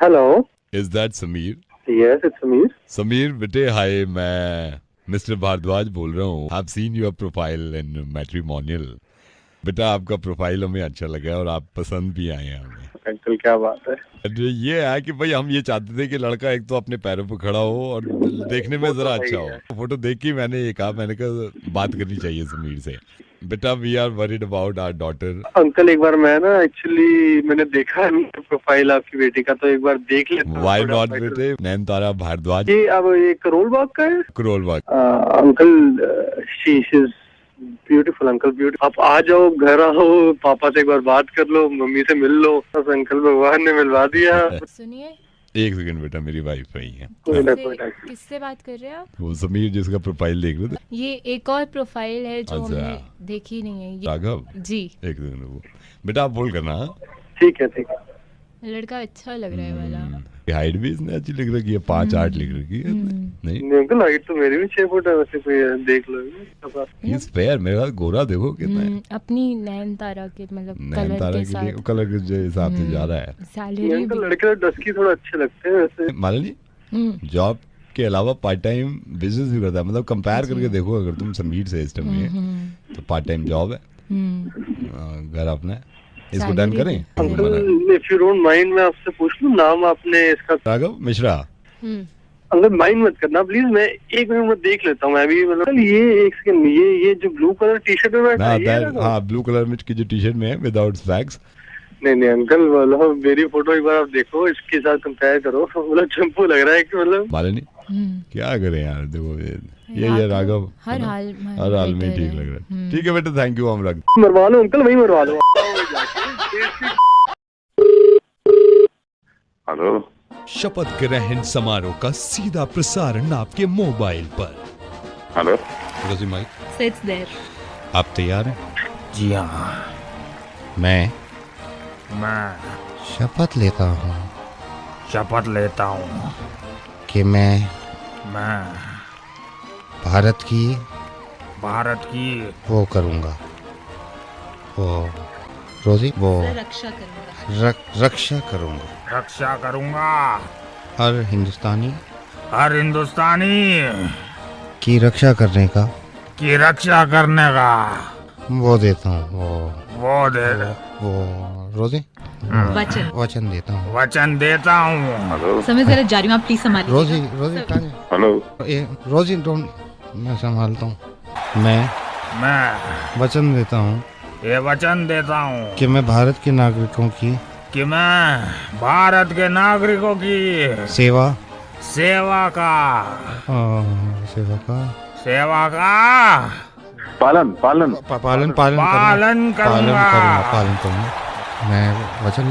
Hello, is that Sameer? Yes it's Sameer. Sameer बेटे हाय, मैं mister Bhardwaj बोल रहा हूँ। Have seen your profile in matrimonial. बेटा आपका प्रोफाइल हमें अच्छा लगा और आप पसंद भी आए हैं हमें। अंकल क्या बात है। ये है कि भाई हम ये चाहते थे कि लड़का एक तो अपने पैरों पर खड़ा हो और देखने में जरा अच्छा हो। फोटो देख के मैंने ये कहा, मैंने कहा बात करनी चाहिए समीर से। बेटा we are worried about our daughter. Uncle एक बार मैं ना एक्चुअली मैंने देखा नहीं प्रोफाइल आपकी बेटी का, तो एक बार देख लेता हूँ। व्हाई नॉट बेटे? नयनतारा भारद्वाज। ये अब ये करोल बाग का है। Karol Bagh. Uncle she is beautiful uncle, beautiful. आप आ जाओ, घर आओ, पापा से एक बार बात कर लो, मम्मी से मिल लो। बस अंकल भगवान ने मिलवा दिया। सुनिए, एक सेकंड बेटा, मेरी वाइफ आई है। किससे बात कर रहे हैं आप? वो समीर जिसका प्रोफाइल देख रहे थे। ये एक और प्रोफाइल है जो अच्छा। हमने देखी नहीं है। राघव जी। एक सेकंड वो बेटा आप बोल करना। ठीक है ठीक है। लड़का अच्छा लग रहा है वाला। हाइट भी इसने अच्छी लिख रखी है, 5'8" लिख रखी है नहीं? अंकल हाइट तो मेरी भी 6 फुट है, वैसे कोई देख लो। इस फेयर मेरा गोरा देखो कितना है। अपनी नयनतारा के मतलब नयनतारा के लिए कलर के जो हिसाब से जा रहा है। सैलरी अंकल लड़के डस्की थोड़ा अच्छे लगते हैं वैसे। मालिनी जॉब के अलावा पार्ट टाइम बिजनेस भी करता है। मतलब कंपेयर करके देखो, अगर तुम समीर से इस टाइम में तो पार्ट टाइम जॉब है, घर अपना है। इसको डन करें? Uncle if you don't mind मैं आपसे पूछ लूं, नाम आपने इसका? राघव मिश्रा। अंकल माइंड मत करना प्लीज, मैं 1 मिनट में देख लेता हूँ मैं भी। मतलब ये एक सेकंड, ये जो ब्लू कलर टी शर्ट में बैठा है। हाँ ब्लू कलर में की जो टी शर्ट में है विदाउट स्पैक्स। नहीं अंकल, मतलब मेरी फोटो एक बार आप देखो, इसके साथ कंपेयर करो। मतलब चंपू लग रहा है कि मतलब। मालिनी क्या करें यार, देखो ये राघव हर हाल में ठीक लग रहा है। ठीक है बेटा, थैंक यू। हम रख मरवा लो अंकल, वही मरवा लो। हेलो। शपथ ग्रहण समारोह का सीधा प्रसारण आपके मोबाइल पर। हेलो रोजी माइक। Sits there. आप तैयार हैं? जी हाँ। मैं शपथ लेता हूँ शपथ लेता हूँ कि मैं भारत की वो करूँगा, वो रोजी वो रक्षा करूंगा। रक्षा करूँगा। रक्षा करूँगा हर हिंदुस्तानी की रक्षा करने का वो देता हूँ। वो दे वो रोजी वचन देता हूँ। वचन देता हूँ। हेलो समय जरा जा रही हूँ, आप प्लीज संभालिए। रोजी हेलो। रोजी डोंट, मैं संभालता हूँ। मैं वचन देता हूँ ये वचन देता हूँ कि मैं भारत के नागरिकों की सेवा का पालन करूँगा। मैं वचन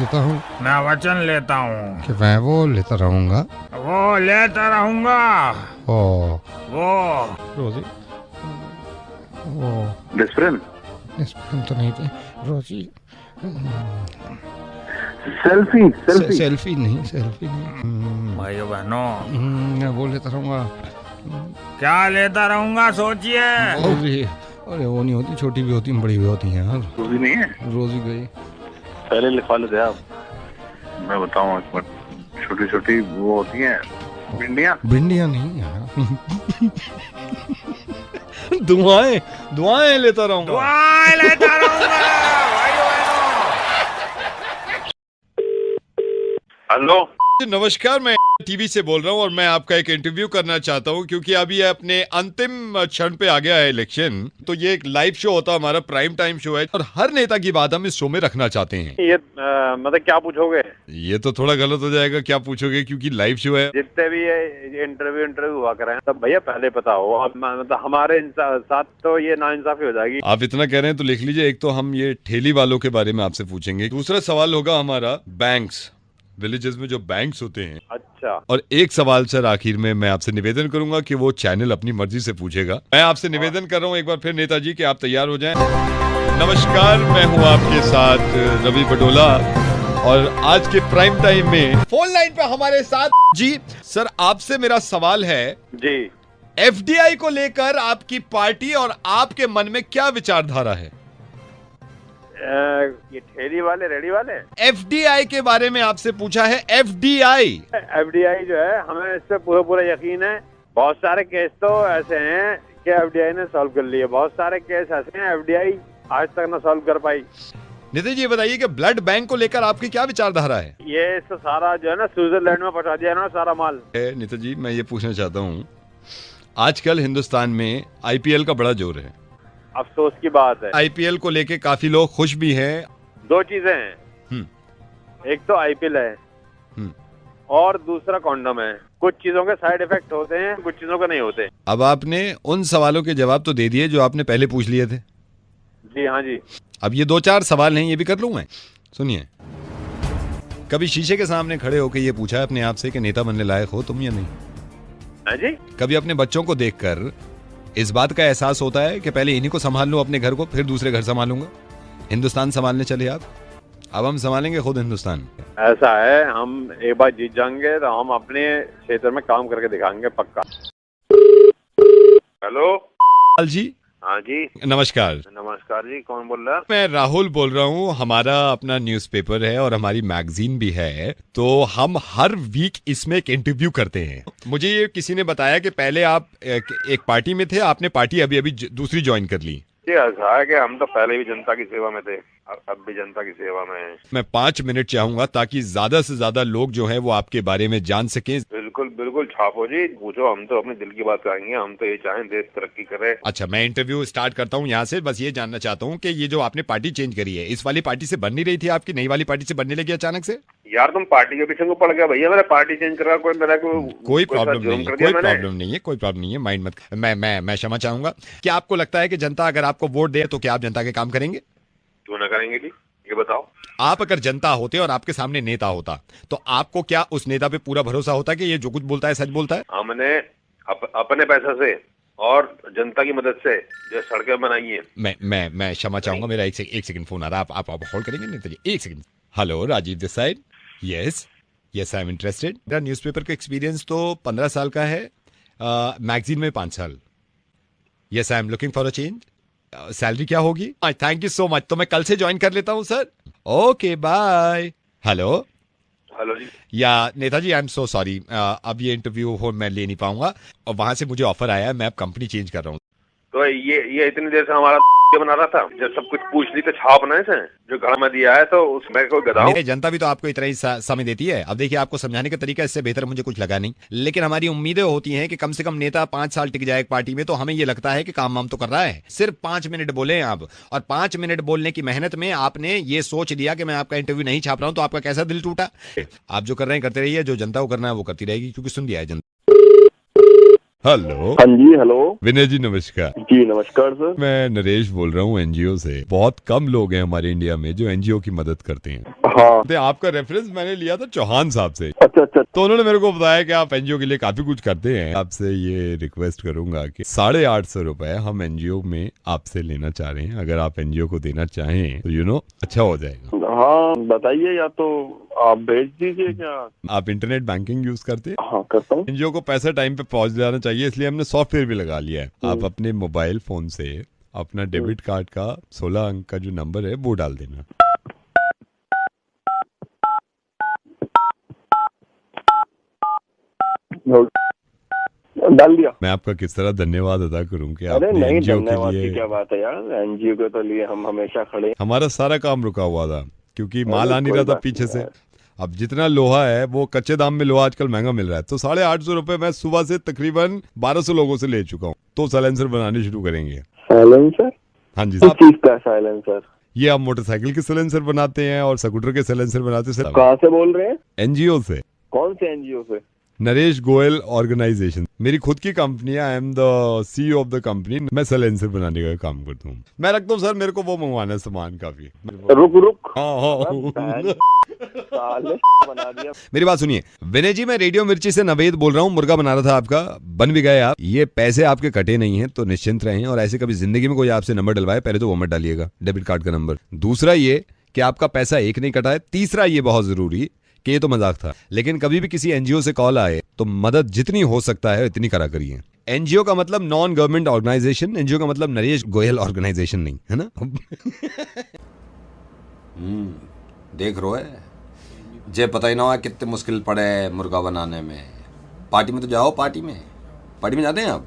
लेता हूँ कि मैं वो लेता रहूँगा। वो रोजी वो डिस्प्रिन तो नहीं थे रोजी। सेल्फी नहीं। भाइयों बहनों, मैं वो लेता रहूँगा। क्या लेता रहूँगा सोचिए। अरे वो नहीं होती, छोटी भी होती बड़ी भी होती हैं यार। रोजी नहीं है? रोजी गई। पहले लिखवा लेते आप, मैं बताऊँ एक बार। छोटी छोटी वो होती हैं भिंडियाँ नहीं यार। दुआएं लेता रहूंगा। हेलो नमस्कार, मैं टीवी से बोल रहा हूँ और मैं आपका एक इंटरव्यू करना चाहता हूँ क्योंकि अभी अपने अंतिम क्षण पे आ गया है इलेक्शन। तो ये एक लाइव शो होता है, हमारा प्राइम टाइम शो है और हर नेता की बात हम इस शो में रखना चाहते हैं। ये मतलब क्या पूछोगे? ये तो थोड़ा गलत हो जाएगा, क्या पूछोगे, क्योंकि लाइव शो है। जितने भी ये इंटरव्यू हुआ कर रहे हैं, तब भैया पहले पता हो। मतलब हमारे साथ तो ये नाइंसाफी हो जाएगी। आप इतना कह रहे हैं तो लिख लीजिए। एक तो हम ये ठेली वालों के बारे में आपसे पूछेंगे। दूसरा सवाल होगा हमारा बैंक्स, विलेजेस में जो बैंक्स होते हैं। अच्छा। और एक सवाल सर आखिर में मैं आपसे निवेदन करूंगा कि वो चैनल अपनी मर्जी से पूछेगा। मैं आपसे निवेदन कर रहा हूं एक बार फिर नेताजी कि आप तैयार हो जाएं। नमस्कार, मैं हूं आपके साथ रवि पटोला और आज के प्राइम टाइम में फोन लाइन पे हमारे साथ जी सर आपसे मेरा सवाल है जी। एफडीआई को लेकर आपकी पार्टी और आपके मन में क्या विचारधारा है? ये ठेली वाले रेडी वाले FDI के बारे में आपसे पूछा है। FDI FDI जो है हमें इस पे पूरा पूरा यकीन है। बहुत सारे केस तो ऐसे हैं कि FDI ने सॉल्व कर लिए, बहुत सारे केस ऐसे हैं FDI आज तक ना सॉल्व कर पाई। नितिन जी, ये बताइए कि ब्लड बैंक को लेकर आपकी क्या विचारधारा है? ये सारा जो है ना स्विट्जरलैंड में पहुंचा दिया ना सारा माल। नितिन जी, मैं ये पूछना चाहता हूँ, आजकल हिंदुस्तान में IPL का बड़ा जोर है। अफसोस की बात है, IPL को लेके काफी लोग खुश भी हैं। दो चीजें हैं, एक तो IPL है और दूसरा कॉन्डम है। कुछ चीजों के साइड इफेक्ट होते हैं, कुछ चीजों के नहीं होते। अब आपने उन सवालों के जवाब तो दे दिए जो आपने पहले पूछ लिए थे। जी हाँ जी। अब ये 2-4 सवाल हैं, ये भी कर लूं मैं। सुनिए, कभी शीशे के सामने खड़े होकर ये पूछा है अपने आप से कि नेता बनने लायक हो तुम या नहीं? हाँ जी। कभी अपने बच्चों को देखकर इस बात का एहसास होता है कि पहले इन्हीं को संभाल लूं अपने घर को, फिर दूसरे घर संभालूंगा? हिंदुस्तान संभालने चले आप, अब हम संभालेंगे खुद हिंदुस्तान। ऐसा है, हम एक बार जीत जाएंगे तो हम अपने क्षेत्र में काम करके दिखाएंगे पक्का। हेलो जी। हाँ जी, नमस्कार। नमस्कार जी, कौन बोल रहा है? मैं राहुल बोल रहा हूँ। हमारा अपना न्यूज़पेपर है और हमारी मैगजीन भी है, तो हम हर वीक इसमें एक इंटरव्यू करते हैं। मुझे ये किसी ने बताया कि पहले आप एक पार्टी में थे, आपने पार्टी अभी अभी दूसरी ज्वाइन कर ली। ऐसा है कि हम तो पहले भी जनता की सेवा में थे, अब भी जनता की सेवा में हैं। मैं 5 मिनट चाहूंगा ताकि ज्यादा से ज्यादा लोग जो है वो आपके बारे में जान सकें। बिल्कुल बिल्कुल छापो जी, पूछो, हम तो अपने दिल की बात करेंगे। हम तो ये चाहें देश तरक्की करे। अच्छा, मैं इंटरव्यू स्टार्ट करता हूँ यहाँ से। बस ये जानना चाहता हूँ कि ये जो आपने पार्टी चेंज करी है, इस वाली पार्टी से बन नहीं रही थी आपकी, नई वाली पार्टी से बनने लगी अचानक से? यार तुम पार्टी के पीछे को पड़ गया भैया, मैंने पार्टी चेंज करा, कोई मेरा कोई प्रॉब्लम नहीं है, कोई प्रॉब्लम नहीं है, कोई प्रॉब्लम नहीं है, माइंड मत। मैं क्षमा चाहूंगा। क्या आपको लगता है कि जनता अगर आपको वोट दे तो क्या आप जनता के काम करेंगे? क्यों ना करेंगे जी, ये बताओ। आप अगर जनता होते और आपके सामने नेता होता तो आपको क्या उस नेता पे पूरा भरोसा होता कि ये जो कुछ बोलता है सच बोलता है? हमने अपने पैसे से और जनता की मदद से जो सड़कें बनाई है। मैं क्षमा चाहूंगा, मेरा एक सेकंड फोन आ रहा है, आप होल्ड करेंगे? नेता जी, एक second. Hello, Rajiv this side. Yes I am interested. मेरा न्यूज़पेपर का एक्सपीरियंस तो 15 साल का है, मैगजीन में 5 साल। Yes I am looking for a change. Salary क्या होगी? Thank you so much. तो मैं कल से ज्वाइन कर लेता हूँ सर। Okay bye. हेलो जी। या नेताजी, आई एम सो सॉरी, अब ये इंटरव्यू हो मैं ले नहीं पाऊंगा, और वहां से मुझे ऑफर आया है, मैं अब कंपनी चेंज कर रहा हूँ। तो ये इतनी देर से हमारा बना रहा था, जब सब कुछ पूछ ली तो छाप ना से जो घर में दिया है, तो उसमें कोई गदाऊं? जनता भी तो आपको इतना ही समय देती है। अब देखिए, आपको समझाने का तरीका इससे बेहतर मुझे कुछ लगा नहीं, लेकिन हमारी उम्मीदें होती हैं कि कम से कम नेता 5 साल टिक जाए एक पार्टी में, तो हमें ये लगता है कि काम वाम तो कर रहा है। सिर्फ 5 मिनट बोले आप, और 5 मिनट बोलने की मेहनत में आपने ये सोच लिया कि मैं आपका इंटरव्यू नहीं छाप रहा हूं, तो आपका कैसा दिल टूटा? आप जो कर रहे हैं करते रहिए, जो जनता को करना है वो करती रहेगी, क्योंकि सुन दिया है जनता। हेलो। हाँ जी, हेलो विनय जी, नमस्कार। जी नमस्कार सर। मैं नरेश बोल रहा हूँ एनजीओ से। बहुत कम लोग हैं हमारे इंडिया में जो एनजीओ की मदद करते हैं। हाँ। तो आपका रेफरेंस मैंने लिया था चौहान साहब से। अच्छा। तो उन्होंने मेरे को बताया कि आप एनजीओ के लिए काफी कुछ करते हैं। आपसे ये रिक्वेस्ट करूंगा कि 850 रुपए हम एनजीओ में आपसे लेना चाह रहे हैं। अगर आप एनजीओ को देना चाहें तो अच्छा हो जाएगा। हाँ बताइए, या तो आप भेज दीजिए। क्या आप इंटरनेट बैंकिंग यूज करते हैं? हाँ करता हूँ। एनजीओ को पैसा टाइम पे पहुंच जाना चाहिए, इसलिए हमने सॉफ्टवेयर भी लगा लिया है। आप अपने मोबाइल फोन से अपना डेबिट कार्ड का 16 अंक का जो नंबर है वो डाल देना। डाल दिया। मैं आपका किस तरह धन्यवाद अदा करूं कि अरे आपने नहीं, एनजीओ धन्यवाद के लिए। की क्या बात है यार, एनजीओ के तो लिए हम हमेशा खड़े। हमारा सारा काम रुका हुआ था क्योंकि माल आ नहीं रहा था पीछे से। अब जितना लोहा है वो कच्चे दाम में लोहा आजकल महंगा मिल रहा है, तो 850 रुपए मैं सुबह से तकरीबन 1200 लोगों से ले चुका हूँ। तो साइलेंसर बनाने शुरू करेंगे। साइलेंसर? हाँ जी। किस चीज का साइलेंसर? ये आप मोटरसाइकिल के साइलेंसर बनाते हैं और स्कूटर के साइलेंसर बनाते हैं। कहाँ से बोल रहे हैं? एनजीओ से। कौन से एनजीओ से? नरेश गोयल ऑर्गेनाइजेशन, मेरी खुद की कंपनी है। I am the CEO of the company. मैं साइलेंसर बनाने का काम करता हूँ। मैं रखता हूँ सर, मेरे को वो मंगवाना है सामान काफी। रुक। हाँ। बना दिया। मेरी बात सुनिए विनय जी, मैं रेडियो मिर्ची से नवेद बोल रहा हूँ। मुर्गा बना रहा था आपका, बन भी गए आप। ये पैसे आपके कटे नहीं हैं, तो निश्चिंत रहें। और ऐसे कभी जिंदगी में कोई आपसे नंबर डलवाए, पहले तो वो मत डालिएगा, डेबिट कार्ड का नंबर। दूसरा ये कि आपका पैसा एक नहीं कटा है। तीसरा ये बहुत जरूरी कि ये तो मजाक था, लेकिन कभी भी किसी एनजीओ से कॉल आए तो मदद जितनी हो सकता है इतनी करा करिए। एनजीओ का मतलब नॉन गवर्नमेंट ऑर्गेनाइजेशन, एनजीओ का मतलब नरेश गोयल ऑर्गेनाइजेशन नहीं, है ना? देख रो है जे पता ही ना हो कितने मुश्किल पड़े मुर्गा बनाने में। पार्टी में तो जाओ, पार्टी में जाते हैं आप।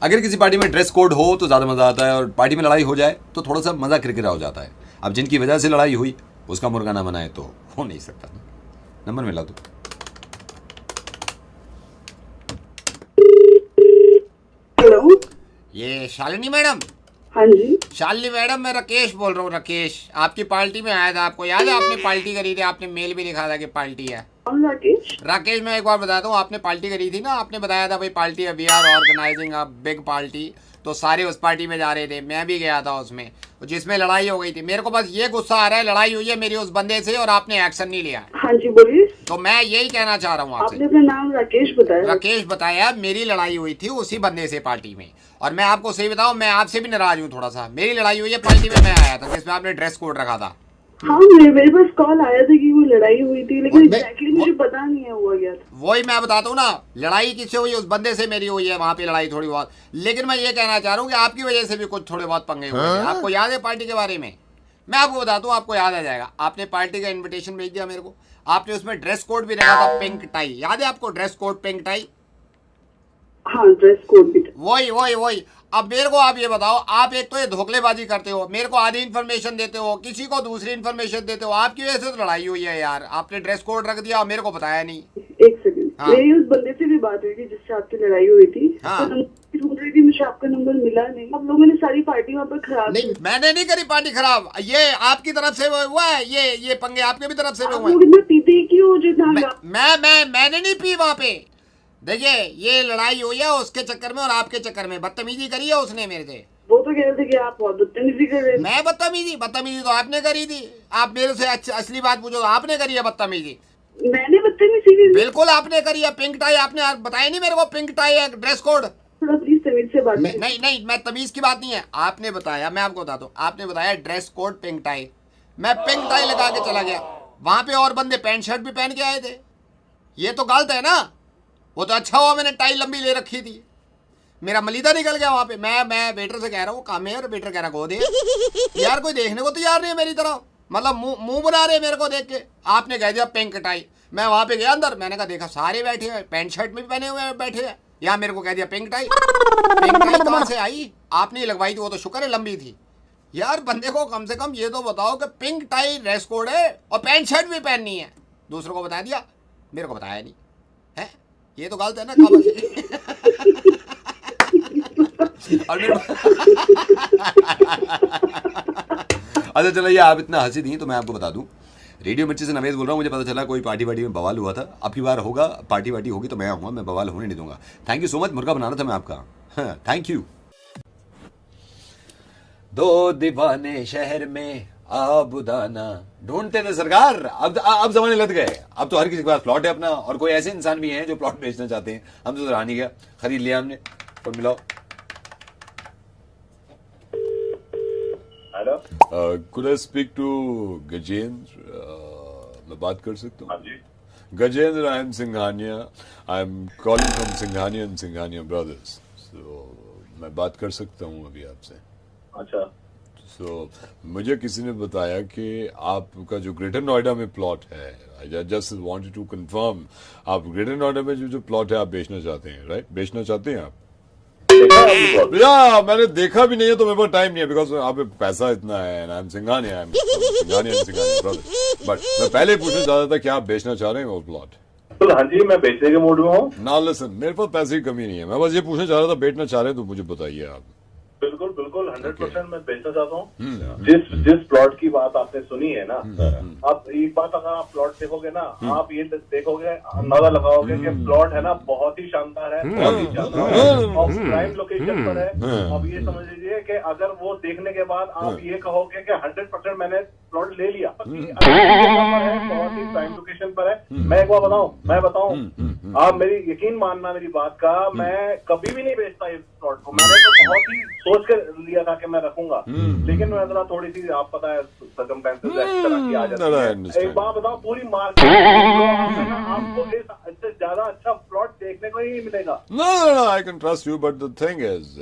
अगर किसी पार्टी में ड्रेस कोड हो तो ज़्यादा मज़ा आता है, और पार्टी में लड़ाई हो जाए तो थोड़ा सा मज़ा किरकिरा हो जाता है। अब जिनकी वजह से लड़ाई हुई उसका मुर्गा ना बनाए तो हो नहीं सकता। नंबर मिला तो हेलो, ये शालिनी मैडम? हाँ जी। शालिनी मैडम, मैं राकेश बोल रहा हूँ। राकेश, आपकी पार्टी में आया था, आपको याद है? आपने पार्टी करी थी, आपने मेल भी लिखा था कि पार्टी है। कौन राकेश? राकेश, मैं एक बार बताता हूँ, आपने पार्टी करी थी ना, आपने बताया था भाई पार्टी है, we are organising a big party. तो सारे उस पार्टी में जा रहे थे, मैं भी गया था उसमें, जिसमें लड़ाई हो गई थी। मेरे को बस ये गुस्सा आ रहा है, लड़ाई हुई है मेरी उस बंदे से और आपने एक्शन नहीं लिया। हाँ जी बोलिए। तो मैं यही कहना चाह रहा हूँ आपसे। आपने अपना नाम राकेश बताया? राकेश बताया। मेरी लड़ाई हुई थी उसी बंदे से पार्टी में, और मैं आपको सही बताऊं, मैं आपसे भी नाराज हूँ थोड़ा सा। मेरी लड़ाई हुई है पार्टी में, मैं आया था जिसमें आपने ड्रेस कोड रखा था। हाँ, मेरे पास कॉल आया था कि वो लड़ाई हुई थी, लेकिन एग्जैक्टली मुझे पता नहीं है हुआ क्या था। वही मैं बताता हूँ ना, लड़ाई किससे हुई? उस बंदे से मेरी हुई है, वहाँ पे लड़ाई थोड़ी बहुत। लेकिन मैं ये कहना चाह रहा हूँ कि आपकी वजह से भी कुछ थोड़े बहुत पंगे हुए हैं। आपको याद है पार्टी के बारे में? मैं आपको बताता हूँ, आपको याद आ जाएगा। आपने पार्टी का इन्विटेशन भेज दिया मेरे को, आपने उसमें ड्रेस कोड भी रखा था, पिंक टाई। याद है आपको ड्रेस कोड पिंक टाई? हाँ, ड्रेस कोड भी था। वही। अब मेरे को आप ये बताओ, आप एक तो ये धोखलेबाजी करते हो, मेरे को आधी इन्फॉर्मेशन देते हो, किसी को दूसरी इन्फॉर्मेशन देते हो। आपकी वजह से तो लड़ाई हुई है यार। आपने ड्रेस कोड रख दिया और मेरे को बताया नहीं। एक सेकंड, मेरी उस बंदे से भी बात हुई थी जिससे आपकी लड़ाई हुई थी। ढूंढ रही थी, मुझे आपका नंबर मिला नहीं। आप लोगों ने सारी पार्टी वहाँ पर खराब नहीं, मैंने नहीं करी पार्टी खराब। ये आपकी तरफ से हुआ है, ये पंगे आपके भी तरफ से हुए हैं। लोग पीते क्यों? मैंने नहीं पी वहाँ पे। देखिए, ये लड़ाई हुई है उसके चक्कर में और आपके चक्कर में। बदतमीजी करी है उसने मेरे से। वो तो कह रहे थे कि आप बहुत बदतमीजी कर रहे थे। मैं बदतमीजी तो आपने करी थी। आप मेरे से असली बात पूछो, आपने करी है बदतमीजी। मैंने बदतमीजी की? बिल्कुल आपने करी है। पिंक टाई आपने बताया नहीं मेरे को, पिंक टाई है ड्रेस कोड। थोड़ा प्लीज तमीज से बात। नहीं, मैं तमीज की बात नहीं है। आपने बताया, मैं आपको बताता हूँ, आपने बताया ड्रेस कोड पिंक टाई। मैं पिंक टाई लगा के चला गया, वहां पे और बंदे पैंट शर्ट भी पहन के आए थे। ये तो गलत है ना। वो तो अच्छा हुआ मैंने टाई लंबी ले रखी थी, मेरा मलीदा निकल गया वहां पे। मैं वेटर से कह रहा हूँ काम है, और वेटर कह रहा को दे। यार कोई देखने को तैयार नहीं है मेरी तरह, मतलब मुंह बना रहे मेरे को देख के। आपने कह दिया पिंक टाई। मैं वहां पे गया अंदर, मैंने कहा देखा सारे बैठे हैं, पैंट शर्ट में भी पहने हुए बैठे हैं। यहाँ मेरे को कह दिया पिंक टाई। पिंक टाई कहाँ से आई? आपने लगवाई थी, वो तो शुक्र है लंबी थी। यार बंदे को कम से कम ये तो बताओ कि पिंक टाई ड्रेस कोड है और पैंट शर्ट भी पहननी है। दूसरों को बता दिया, मेरे को बताया नहीं है। ये तो गलत है ना। अच्छा चलो, ये आप इतना हंसी दी तो मैं आपको बता दूं, रेडियो मिर्ची से नवेद बोल रहा हूँ। मुझे पता चला कोई पार्टी वार्टी में बवाल हुआ था। अब की बार होगा, पार्टी वार्टी होगी तो मैं आऊँगा, मैं बवाल होने नहीं दूंगा। थैंक यू सो मच, मुर्गा बनाना था मैं आपका। Thank you. दो दीवाने शहर में आबुदाना ढूंढते थे सरकार। अब जमाने लग गए। अब तो हर किसी के पास प्लॉट है अपना, और कोई ऐसे इंसान भी हैं जो प्लॉट बेचना चाहते हैं। हम तो रहा नहीं गया, खरीद लिया हमने। और मिलाओ। Hello, could I speak to Gajendra? मैं बात कर सकता हूँ? हाँ जी Gajendra, I am Singhania. I am calling from Singhania and Singhania brothers. So मैं बात कर सकता हूँ अभी आपसे? अच्छा। मुझे किसी ने बताया कि आपका जो ग्रेटर नोएडा में प्लॉट है, I just wanted to confirm, आप ग्रेटर नोएडा में जो प्लॉट है आप बेचना चाहते हैं, राइट? बेचना चाहते हैं आप? या मैंने देखा भी नहीं है तो मेरे पास टाइम नहीं है, बिकॉज आप पैसा इतना है। आई एम सिंघानिया, बट मैं पहले पूछना चाहता था कि आप बेचना चाह रहे हैं वो प्लॉट? हाँ जी, मैं बेचने के मूड में हूँ। ना लिसन, मेरे पास पैसे की कमी नहीं है। मैं बस ये पूछना चाह रहा था, बेचना चाह रहे हैं तो मुझे बताइए आप। बिल्कुल 100% मैं बेचना चाहता हूँ। जिस प्लॉट की बात आपने सुनी है ना, आप एक बात अगर आप प्लॉट देखोगे ना, आप ये देखोगे, अंदाजा लगाओगे कि प्लॉट है ना बहुत ही शानदार है, बहुत ही शानदार और प्राइम लोकेशन पर है। अब ये समझ लीजिए कि अगर वो देखने के बाद आप ये कहोगे कि 100% मैंने प्लॉट ले लिया, बहुत ही प्राइम लोकेशन पर है। मैं एक बार मैं बताऊं, आप मेरी यकीन मानना मेरी बात का, मैं कभी भी नहीं बेचता इस प्लॉट को। मैंने तो बहुत ही सोच कर लिया था कि मैं रखूंगा, लेकिन मैं जरा थोड़ी सी, आप पता है सर्कमस्टेंसेस इस तरह की आ जाती है। एक बात बताओ, पूरी मार्केट आपको इससे ज्यादा अच्छा प्लॉट देखने को ही नहीं मिलेगा। No, I can trust you, but the thing is,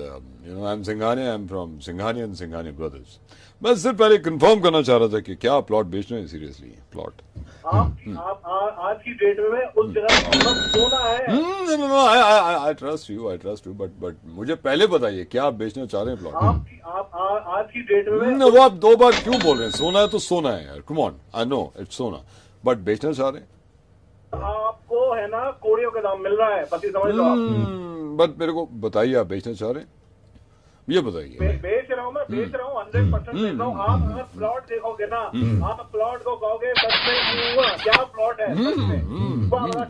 I'm Singhania, I'm from Singhania and Singhania Brothers. मैं सिर्फ पहले कंफर्म करना चाह रहा था कि क्या प्लॉट बेच रहे हैं सीरियसली प्लॉट। आप आज की डेट में उस जगह सोना है। आई ट्रस्ट यू बट मुझे पहले बताइए क्या आप बेचना चाह रहे हैं प्लॉट। आप आज की डेट में वो आप 2 बार क्यों बोल रहे हैं? सोना है तो सोना है यार, come on, I know it's सोना, बट बेचना चाह रहे हैं। आपको है ना कोड़ियों का दाम मिल रहा है, पति समझ लो आप। बट मेरे को बताइए आप बेचना चाह रहे हैं, ये बताइए। बेच रहा हूँ मैं, बेच रहा हूँ 100% बेच रहा हूँ। आप अगर प्लॉट देखोगे ना, आप प्लॉट को कहोगे सच में क्या प्लॉट है, सच में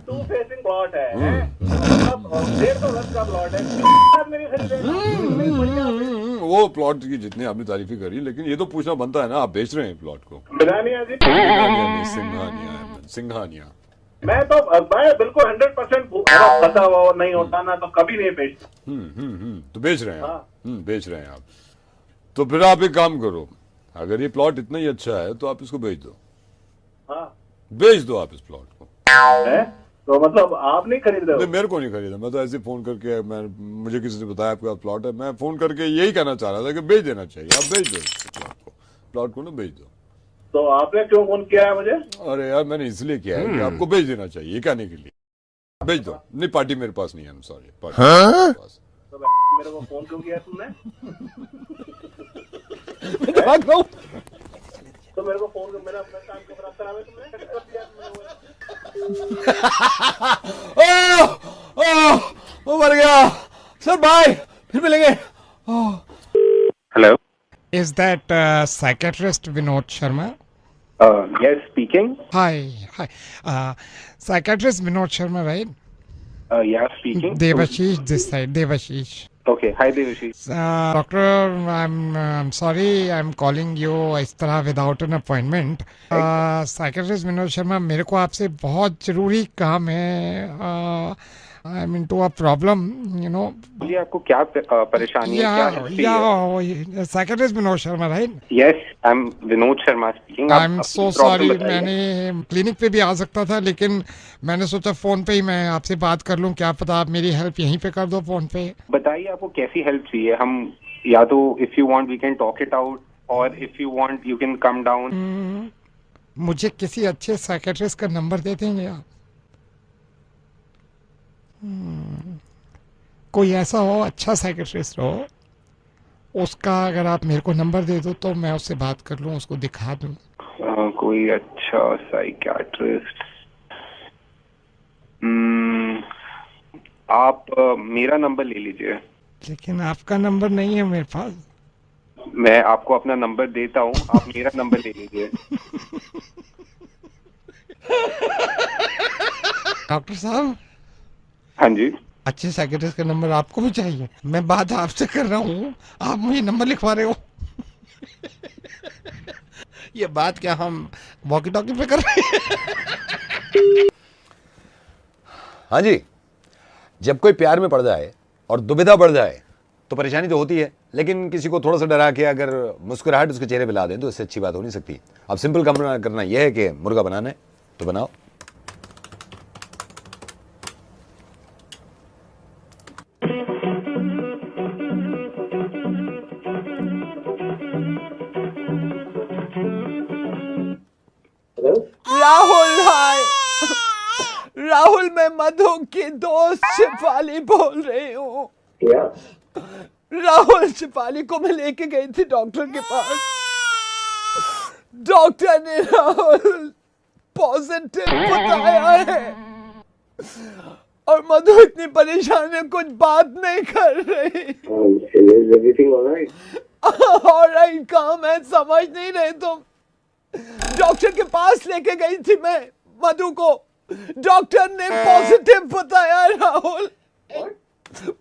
2 फेसिंग प्लॉट है, 150 गज का प्लॉट है, मेरी खरीदेगा। वो प्लॉट की जितनी आपने तारीफी करी, लेकिन ये तो पूछना बनता है ना, आप बेच रहे हैं प्लॉट को। बिलानिया जी, सिंघानिया। मैं बिल्कुल 100% पता हुआ नहीं होता ना तो कभी नहीं बेचता। तो बेच रहे हैं आप। बेच रहे हैं आप, तो फिर आप एक काम करो, अगर ये प्लॉट इतना ही अच्छा है तो आप इसको बेच दो। बेच दो आप इस प्लॉट को। तो मतलब आप नहीं खरीद रहे हो? मेरे को नहीं खरीदा, मैं तो ऐसे फोन करके, मुझे किसी ने बताया आपका प्लॉट है, मैं फोन करके यही कहना चाह रहा था कि बेच देना चाहिए। आप बेच दो प्लॉट को ना बेच दो। तो आपने क्यों फोन किया है मुझे? अरे यार मैंने इसलिए किया है कि आपको बेच देना चाहिए, कहने के लिए। बेच दो। नहीं, पार्टी मेरे पास नहीं है, सॉरी, पार्टी मेरे पास। तो मेरे को फोन क्यों किया तुमने? तो मेरे को फोन, मैंने अपना काम को खराब करा तुमने। मर गया सर, बाय, फिर मिलेंगे। Hello, Is that psychiatrist Vinod Sharma? yes, speaking. Hi. Psychiatrist Vinod Sharma, right? Yeah, speaking. Devashish this side, Devashish. Okay, hi Devashish. Doctor, I'm sorry I'm calling you इस तरह without an appointment. Psychiatrist Vinod Sharma, मेरे को आपसे बहुत जरूरी काम है. I'm into a problem, you know. बोलिए, आपको क्या परेशानी है? Yeah, Psychiatrist Vinod Sharma, right? Yes, I'm Vinod Sharma speaking. I'm so sorry. मैंने क्लिनिक पे भी आ सकता था, लेकिन मैंने सोचा फोन पे ही मैं आपसे बात कर लूं, क्या पता आप मेरी हेल्प यहीं पे कर दो फोन पे। बताइए आपको कैसी हेल्प चाहिए। हम या तो if you want we can talk it out, or if you want you can come down. मुझे किसी अच्छे साइकियाट्रिस्ट का नंबर दे देंगे आप? कोई ऐसा हो, अच्छा साइकियाट्रिस्ट हो, उसका अगर आप मेरे को नंबर दे दो तो मैं उससे बात कर लूं, उसको दिखा दूं। कोई अच्छा साइकियाट्रिस्ट, आप मेरा नंबर ले लीजिए। लेकिन आपका नंबर नहीं है मेरे पास। मैं आपको अपना नंबर देता हूँ, आप मेरा नंबर ले लीजिए। डॉक्टर साहब। हाँ जी। अच्छे साइकियाट्रिस्ट का नंबर आपको भी चाहिए? मैं बात आपसे कर रहा हूँ, आप मुझे नंबर लिखवा रहे हो। ये बात क्या हम वॉकी टॉकी पे कर रहे हैं? हाँ जी, जब कोई प्यार में पड़ जाए और दुविधा बढ़ जाए तो परेशानी तो होती है, लेकिन किसी को थोड़ा सा डरा के अगर मुस्कुराहट उसके चेहरे पे ला दें तो इससे अच्छी बात हो नहीं सकती। अब सिंपल काम करना यह है कि मुर्गा बनाना है तो बनाओ। राहुल भाई, राहुल, मैं मधु की दोस्त शिफाली बोल रही हूँ। राहुल, शिफाली को मैं लेके गई थी डॉक्टर के पास। डॉक्टर ने राहुल पॉजिटिव बताया है और मधु इतनी परेशान है, कुछ बात नहीं कर रही। ऑलराइट, काम है, समझ नहीं रहे तुम। डॉक्टर के पास लेके गई थी मैं मधु को, डॉक्टर ने पॉजिटिव बताया Rahul.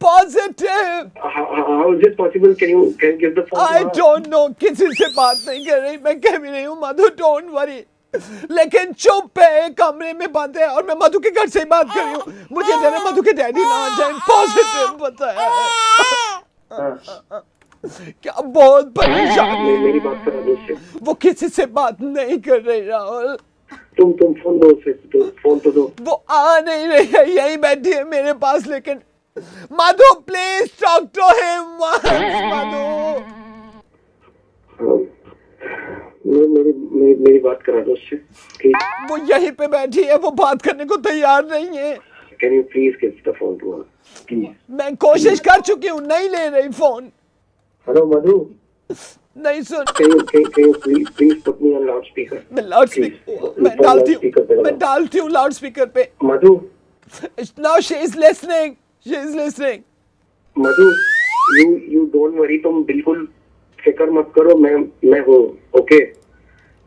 Positive. How is it possible? Can you give the phone? I don't know, किसी से बात नहीं कर रही, मैं कह भी नहीं हूँ मधु, डोंट वरी, लेकिन चुप है, कमरे में बंद है और मैं मधु के घर से ही बात कर रही हूँ। मुझे डर है मधु के डैडी ना आ जाए। पॉजिटिव बताया है। क्या बहुत परेशान है। मेरी बात करा दो उससे। वो किसी से बात नहीं कर रही राहुल। तुम फोन दो उसे, फोन तो दो। वो आ नहीं रही है, यही बैठी है मेरे पास, लेकिन मधु प्लीज टॉक टू हिम। मधु मेरी बात करा दो उससे प्लीज। वो यहीं पे बैठी है, वो बात करने को तैयार नहीं है। Can you please give the phone to her please. मैं कोशिश कर चुकी हूँ, नहीं ले रही फोन। हेलो मधु, नहीं सुन। Can you please put me on loudspeaker? मैं लाउडस्पीकर मैं डालती हूँ लाउडस्पीकर पे। मधु, Now she is listening. She is listening. Madhu, you don't worry, तुम बिल्कुल फिक्र मत करो, मैं हूँ, ओके?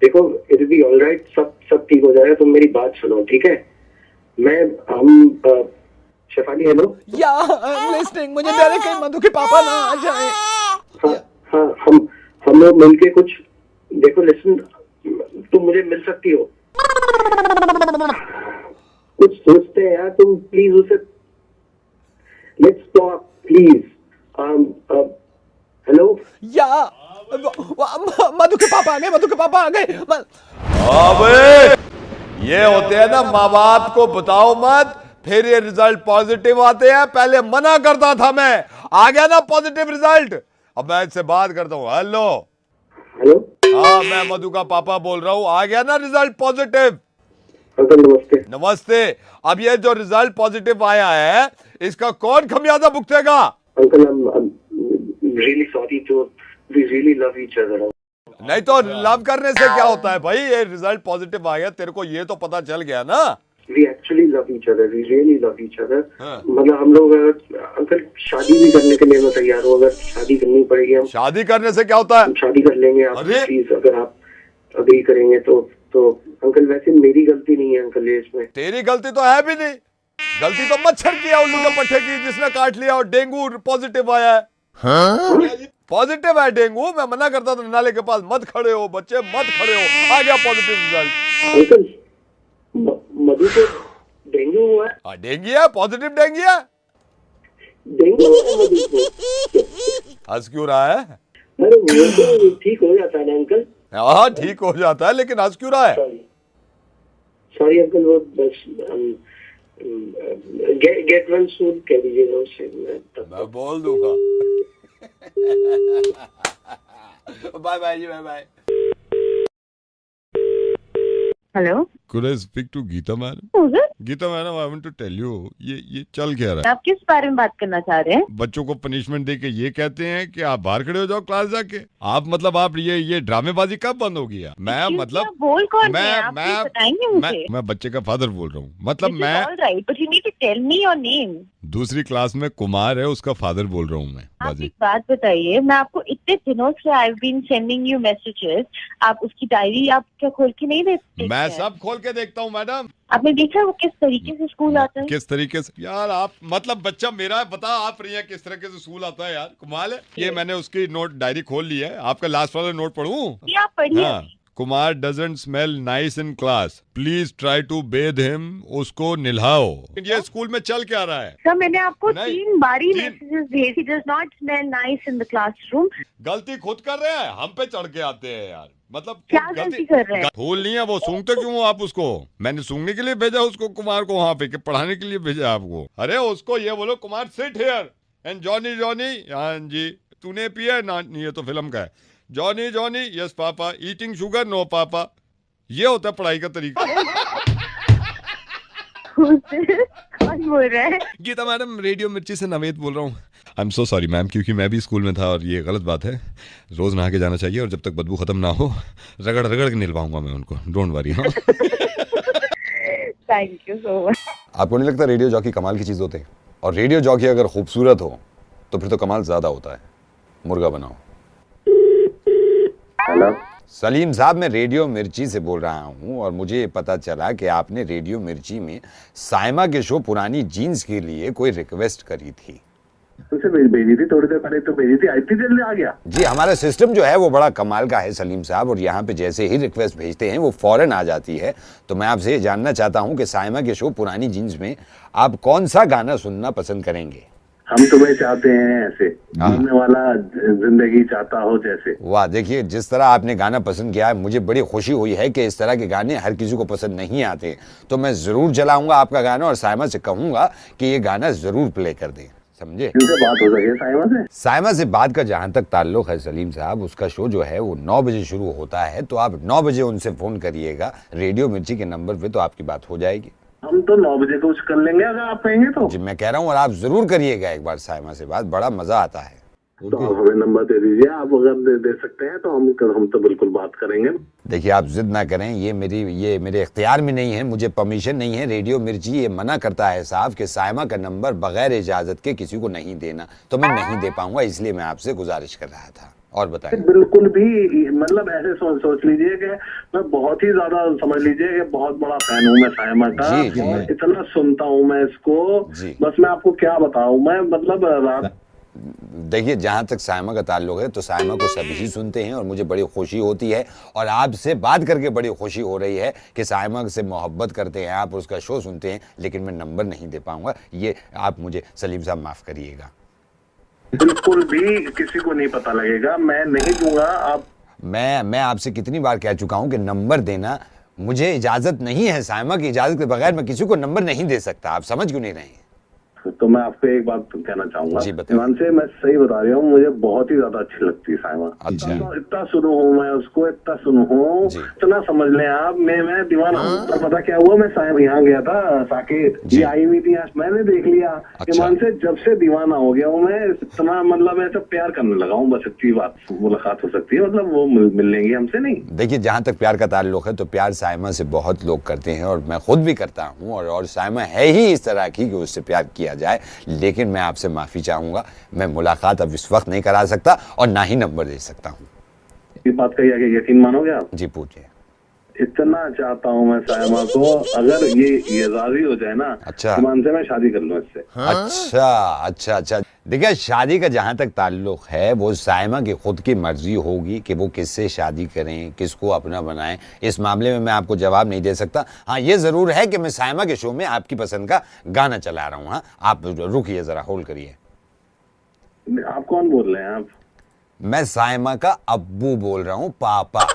देखो, it'll be all right, सब ठीक हो जाएगा, तुम मेरी बात सुनो, ठीक है? हम Shefali, hello? Yeah, I'm listening. मुझे डर है कहीं मधु के पापा ना आ जाए। हाँ, हम लोग मिलके कुछ देखो, लिसन, तुम मुझे मिल सकती हो, कुछ सोचते हैं यार, तुम प्लीज उसे, लेट्स टॉक प्लीज। हेलो, या मधु के पापा आ गए। अबे ये होते हैं ना, माँ बाप को बताओ मत, फिर ये रिजल्ट पॉजिटिव आते हैं। पहले मना करता था मैं, आ गया ना पॉजिटिव रिजल्ट। अब मैं इससे बात करता हूँ। हेलो, हाँ मैं मधु का पापा बोल रहा हूँ, आ गया ना रिजल्ट पॉजिटिव? अंकल नमस्ते। नमस्ते। अब ये जो रिजल्ट पॉजिटिव आया है, इसका कौन खमियाजा भुगतेगा? Uncle I'm really sorry to, we really love each other. नहीं तो लव करने से क्या होता है भाई? ये रिजल्ट पॉजिटिव आ गया, तेरे को ये तो पता चल गया ना। We actually love each other. We really love each other. मतलब हम लोग अंकल शादी भी करने के लिए मैं तैयार हूँ, अगर शादी करनी पड़ेगी हम। शादी करने से क्या होता है? शादी कर लेंगे आप प्लीज, अगर आप अग्री करेंगे तो अंकल वैसे मेरी गलती नहीं है अंकल ये इसमें। तेरी गलती तो है भी नहीं, गलती तो मच्छर की है, उल्लू के पट्टे की, जिसने काट लिया और डेंगू पॉजिटिव आया है। पॉजिटिव है डेंगू। मैं मना करता था नाले के पास मत खड़े हो बच्चे, मत खड़े हो, आ गया पॉजिटिव रिजल्ट। अंकल मधु को डेंगू हुआ है? हाँ डेंगू है, पॉजिटिव डेंगू है। डेंगू है मधु को। हंस क्यों रहा है? अरे वो तो ठीक हो जाता है ना अंकल। हाँ ठीक हो जाता है, लेकिन हंस क्यों रहा है? सॉरी अंकल, वो बस गेट वन सून कह दीजिएगा उससे। मैं बोल दूंगा। बाय बाय जी, bye bye. Hello, Could I speak to Geeta madam? Geeta madam, I want to tell you, ये चल क्या रहा है? आप किस बारे में बात करना चाह रहे हैं? बच्चों को पनिशमेंट दे के ये कहते हैं कि आप बाहर खड़े हो जाओ क्लास जाके। आप मतलब आप ये ड्रामेबाजी कब बंद होगी? मैं मतलब बोल कौन है? आप बताएंगे मुझे? मैं बच्चे का फादर बोल रहा हूँ। मतलब मैं but you need to tell me your name. दूसरी क्लास में कुमार है, उसका फादर बोल रहा हूँ मैं। आप एक बात बताइए, मैं आपको इतने दिनों से I've been sending you messages, आप उसकी डायरी आप क्या खोल के नहीं देखते? मैं सब खोल के देखता हूँ मैडम। आपने देखा वो किस तरीके से स्कूल आता है? किस तरीके से यार? आप मतलब बच्चा मेरा है, बता आप रही है किस तरीके से स्कूल आता है यार, कमाल है। ये मैंने उसकी नोट डायरी खोल ली है। आपका लास्ट वाला नोट पढ़ूं? आप पढ़िए। हाँ, Kumar doesn't smell nice in class, please try to bathe him, उसको निल्हाओ। ये स्कूल में चल क्या रहा है? सर मैंने आपको 3 बारी मैसेजेस भेजे, he does not smell nice in the classroom। गलती खुद कर रहे हैं, हम पे चढ़ के आते हैं यार। मतलब क्या गलती कर रहे हैं? फूल नहीं है वो, सूंघते क्यों हो आप उसको? मैंने सूंघने के लिए भेजा उसको, कुमार को वहाँ पे, पढ़ाने के लिए भेजा आपको। अरे उसको ये बोलो Kumar sit here and Johnny, हाँ जी तूने पिया ना? ये तो फिल्म का है। Johnny yes papa, eating sugar no papa. ये होता है पढ़ाई का तरीका। कौन बोल रहा है? गीता मैडम, रेडियो मिर्ची से नवेद बोल रहा हूँ। आई एम सो सॉरी मैम, क्योंकि मैं भी स्कूल में था और ये गलत बात है। रोज नहा के जाना चाहिए और जब तक बदबू खत्म ना हो रगड़ के निलवाऊंगा मैं उनको, डोंट वरी। हाँ थैंक यू सो मच। आपको नहीं लगता रेडियो जॉकी कमाल की चीज होते हैं? और रेडियो जॉकी अगर खूबसूरत हो तो फिर तो कमाल ज्यादा होता है। मुर्गा बनाओ। हेलो सलीम साहब, मैं रेडियो मिर्ची से बोल रहा हूँ और मुझे पता चला कि आपने रेडियो मिर्ची में साइमा के शो पुरानी जीन्स के लिए कोई रिक्वेस्ट करी थी। उसे भेजी थी, थोड़ी देर पहले तो भेजी थी, इतनी देर में आ गया। जी, हमारा सिस्टम जो है वो बड़ा कमाल का है सलीम साहब, और यहाँ पे जैसे ही रिक्वेस्ट भेजते हैं वो फौरन आ जाती है। तो मैं आपसे ये जानना चाहता हूँ कि साइमा के शो पुरानी जीन्स में आप कौन सा गाना सुनना पसंद करेंगे? हम तुम्हें चाहते हैं ऐसे, जीने वाला जिंदगी चाहता हो जैसे। वाह, देखिए जिस तरह आपने गाना पसंद किया है, मुझे बड़ी खुशी हुई है कि इस तरह के गाने हर किसी को पसंद नहीं आते। तो मैं जरूर चलाऊंगा आपका गाना और साइमा से कहूंगा कि ये गाना जरूर प्ले कर दें। समझे? इनसे बात हो सके साइमा से? साइमा से बात का जहाँ तक ताल्लुक है सलीम साहब, उसका शो जो है वो 9 बजे शुरू होता है, तो आप 9 बजे उनसे फोन करिएगा रेडियो मिर्ची के नंबर पे, तो आपकी बात हो जाएगी। हम तो 9 बजे कुछ कर लेंगे अगर आप कहेंगे तो। जी मैं कह रहा हूँ, और आप जरूर करिएगा एक बार साइमा से बात, बड़ा मजा आता है। तो आप हमें नंबर दे दीजिए, आप अगर दे सकते हैं तो हम तो बिल्कुल बात करेंगे। देखिए आप जिद ना करें, ये मेरे इख्तियार में नहीं है, मुझे परमिशन नहीं है। रेडियो मिर्ची ये मना करता है साहब कि साइमा का नंबर बगैर इजाजत के किसी को नहीं देना, तो मैं नहीं दे पाऊंगा, इसलिए मैं आपसे गुजारिश कर रहा था। और बताएं। बिल्कुल भी मतलब ऐसे सोच लीजिए कि मैं बहुत ही ज्यादा समझ लीजिए कि बहुत बड़ा फैन हूँ मैं साइमा का। इतना सुनता हूँ मैं इसको, बस मैं आपको क्या बताऊँ, मैं मतलब रात। देखिए जहाँ तक साइमा का ताल्लुक है तो साइमा को सभी ही सुनते हैं और मुझे बड़ी खुशी होती है, और आपसे बात करके बड़ी खुशी हो रही है कि साइमा से मोहब्बत करते हैं आप, उसका शो सुनते हैं, लेकिन मैं नंबर नहीं दे पाऊंगा। ये आप मुझे सलीम साहब माफ करिएगा। बिल्कुल भी किसी को नहीं पता लगेगा, मैं नहीं दूंगा। आप मैं आपसे कितनी बार कह चुका हूँ कि नंबर देना मुझे इजाजत नहीं है, साइमा की इजाजत के बगैर मैं किसी को नंबर नहीं दे सकता। आप समझ क्यों नहीं रहे हैं? तो मैं आपको एक बात कहना चाहूंगा जी बताइए। ईमान से, मैं सही बता रहा हूँ, मुझे बहुत ही ज्यादा अच्छी लगती है साइमा। अच्छा। इतना सुनू हूँ मैं उसको, इतना सुनू हूँ, इतना समझ लें आप, मैं दीवाना हूँ। तो पता क्या हुआ, मैं साइमा यहाँ गया था साकेत, ये आई हुई थी, मैंने देख लिया। ईमान से जब से दीवाना हो गया हूँ मैं, इतना मतलब मैं सब प्यार करने लगा हूँ। बस इतनी बात मुलाकात हो सकती है, मतलब वो मिल लेंगे हमसे नहीं। देखिए जहाँ तक प्यार का ताल्लुक है तो प्यार साइमा से बहुत लोग करते हैं, और मैं खुद भी करता हूँ, और साइमा है ही इस तरह की कि उससे प्यार किया जाए। लेकिन मैं आपसे माफी चाहूंगा, मैं मुलाकात अब इस वक्त नहीं करा सकता और ना ही नंबर दे सकता हूँ। ये बात कही आगे यकीन मानोगे आप? जी पूछिए। इतना चाहता हूँ मैं साइमा को, अगर ये राजी हो जाए ना, अच्छा, ईमान से मैं शादी कर लूँ इससे। अच्छा। देखिए शादी का जहाँ तक ताल्लुक है वो साइमा की खुद की मर्जी होगी कि वो किससे शादी करें, किसको अपना बनाएं। इस मामले में मैं आपको जवाब नहीं दे सकता। हाँ ये जरूर है कि मैं साइमा के शो में आपकी पसंद का गाना चला रहा हूँ। हाँ आप रुकिए जरा, होल्ड करिए। आप कौन बोल रहे हैं आप? मैं साइमा का अब्बू बोल रहा हूँ, पापा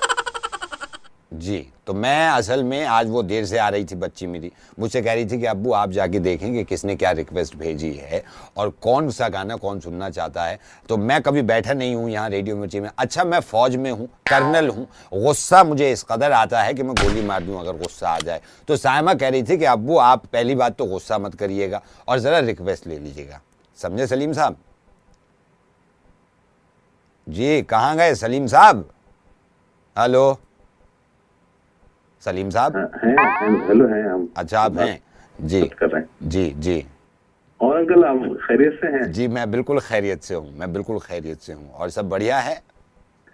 जी। तो मैं असल में आज वो देर से आ रही थी बच्ची मेरी, मुझसे कह रही थी कि अब्बू आप जाके देखें कि किसने क्या रिक्वेस्ट भेजी है और कौन सा गाना कौन सुनना चाहता है। तो मैं कभी बैठा नहीं हूँ यहाँ रेडियो मिर्ची में। अच्छा मैं फौज में हूँ, कर्नल हूँ, गुस्सा मुझे इस कदर आता है कि मैं गोली मार दूँ अगर गुस्सा आ जाए। तो साइमा कह रही थी कि अब्बू आप पहली बात तो गुस्सा मत करिएगा और ज़रा रिक्वेस्ट ले लीजिएगा। समझे सलीम साहब? जी कहाँ गए सलीम साहब? हेलो सलीम साहब? हेलो हैं हम। अच्छा आप हैं जी, कर रहे हैं जी। और अंकल आप खैरियत से हैं? जी मैं बिल्कुल खैरियत से हूँ, मैं बिल्कुल खैरियत से हूँ और सब बढ़िया है।